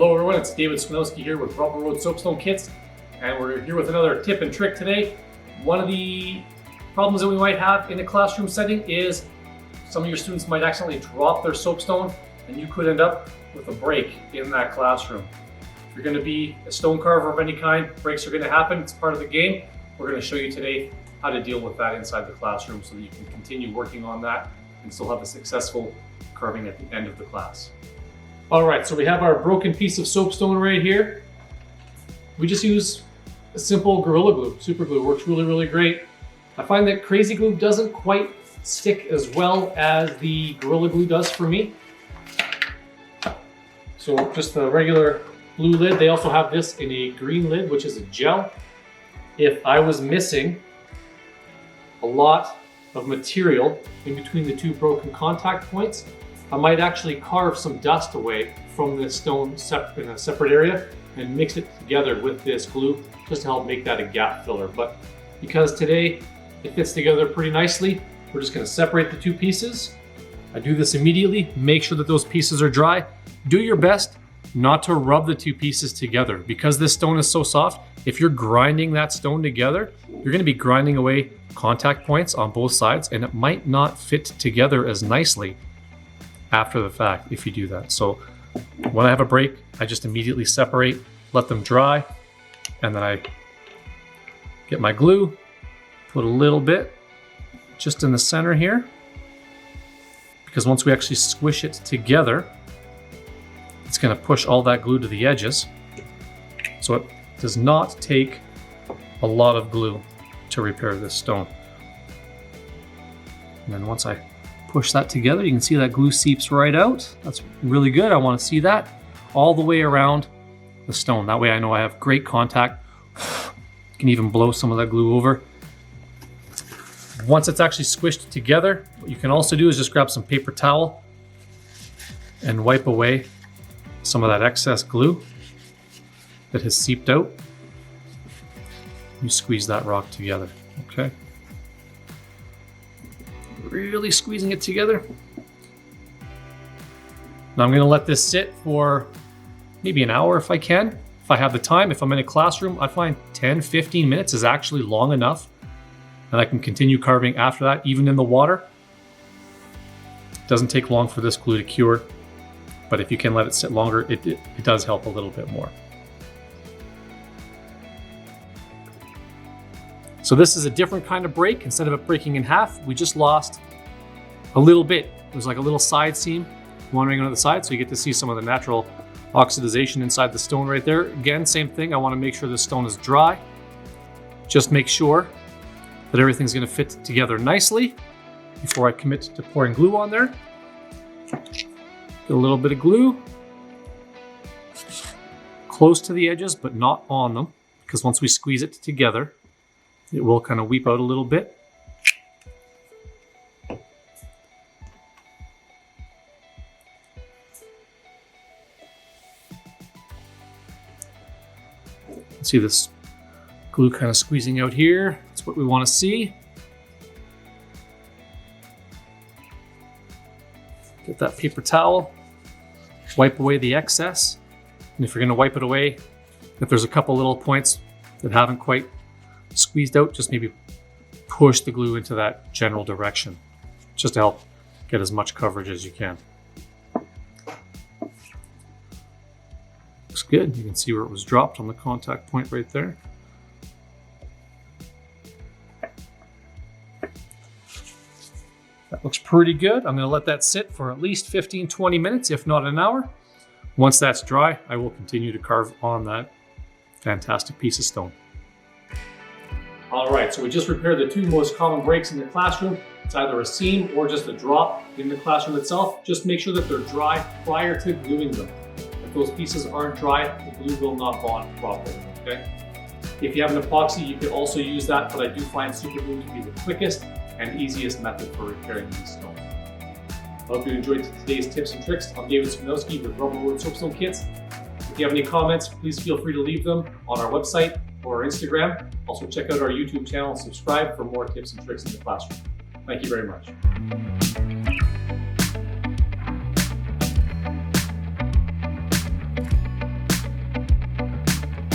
Hello everyone, it's David Swanowski here with Rubber Road Soapstone Kits, and we're here with another tip and trick today. One of the problems that we might have in a classroom setting is some of your students might accidentally drop their soapstone, and you could end up with a break in that classroom. If you're going to be a stone carver of any kind, breaks are going to happen. It's part of the game. We're going to show you today how to deal with that inside the classroom so that you can continue working on that and still have a successful carving at the end of the class. All right, so we have our broken piece of soapstone right here. We just use a simple Gorilla Glue. Super glue works really, really great. I find that Crazy Glue doesn't quite stick as well as the Gorilla Glue does for me. So just the regular blue lid. They also have this in a green lid, which is a gel. If I was missing a lot of material in between the two broken contact points, I might actually carve some dust away from the stone in a separate area and mix it together with this glue just to help make that a gap filler. But because today it fits together pretty nicely, we're just going to separate the two pieces. I do this immediately. Make sure that those pieces are dry. Do your best not to rub the two pieces together. Because this stone is so soft, if you're grinding that stone together, you're going to be grinding away contact points on both sides, and it might not fit together as nicely after the fact if you do that. So when I have a break, I just immediately separate, let them dry, and then I get my glue, put a little bit just in the center here, because once we actually squish it together, it's going to push all that glue to the edges. So it does not take a lot of glue to repair this stone. And then once I push that together, you can see that glue seeps right out. That's really good. I want to see that all the way around the stone. That way I know I have great contact. Can even blow some of that glue over. Once it's actually squished together, what you can also do is just grab some paper towel and wipe away some of that excess glue that has seeped out. You squeeze that rock together, okay? Really squeezing it together. Now I'm going to let this sit for maybe an hour if I can. If I have the time, if I'm in a classroom, I find 10-15 minutes is actually long enough, and I can continue carving after that, even in the water. It doesn't take long for this glue to cure, but if you can let it sit longer, it does help a little bit more. So this is a different kind of break. Instead of it breaking in half, we just lost a little bit. There's like a little side seam wandering on the side, so you get to see some of the natural oxidization inside the stone right there. Again, same thing. I want to make sure the stone is dry. Just make sure that everything's going to fit together nicely before I commit to pouring glue on there. Get a little bit of glue close to the edges, but not on them, because once we squeeze it together, it will kind of weep out a little bit. See this glue kind of squeezing out here. That's what we want to see. Get that paper towel, wipe away the excess. And if you're going to wipe it away, if there's a couple little points that haven't quite squeezed out, just maybe push the glue into that general direction, just to help get as much coverage as you can. Looks good. You can see where it was dropped on the contact point right there. That looks pretty good. I'm going to let that sit for at least 15-20 minutes, if not an hour. Once that's dry, I will continue to carve on that fantastic piece of stone. All right, so we just repaired the two most common breaks in the classroom. It's either a seam or just a drop in the classroom itself. Just make sure that they're dry prior to gluing them. If those pieces aren't dry, the glue will not bond properly, okay? If you have an epoxy, you can also use that, but I do find super glue to be the quickest and easiest method for repairing these stones. I hope you enjoyed today's tips and tricks. I'm David Swanowski with Rubber Road Soapstone Kits. If you have any comments, please feel free to leave them on our website or our Instagram. Also check out our YouTube channel and subscribe for more tips and tricks in the classroom. Thank you very much.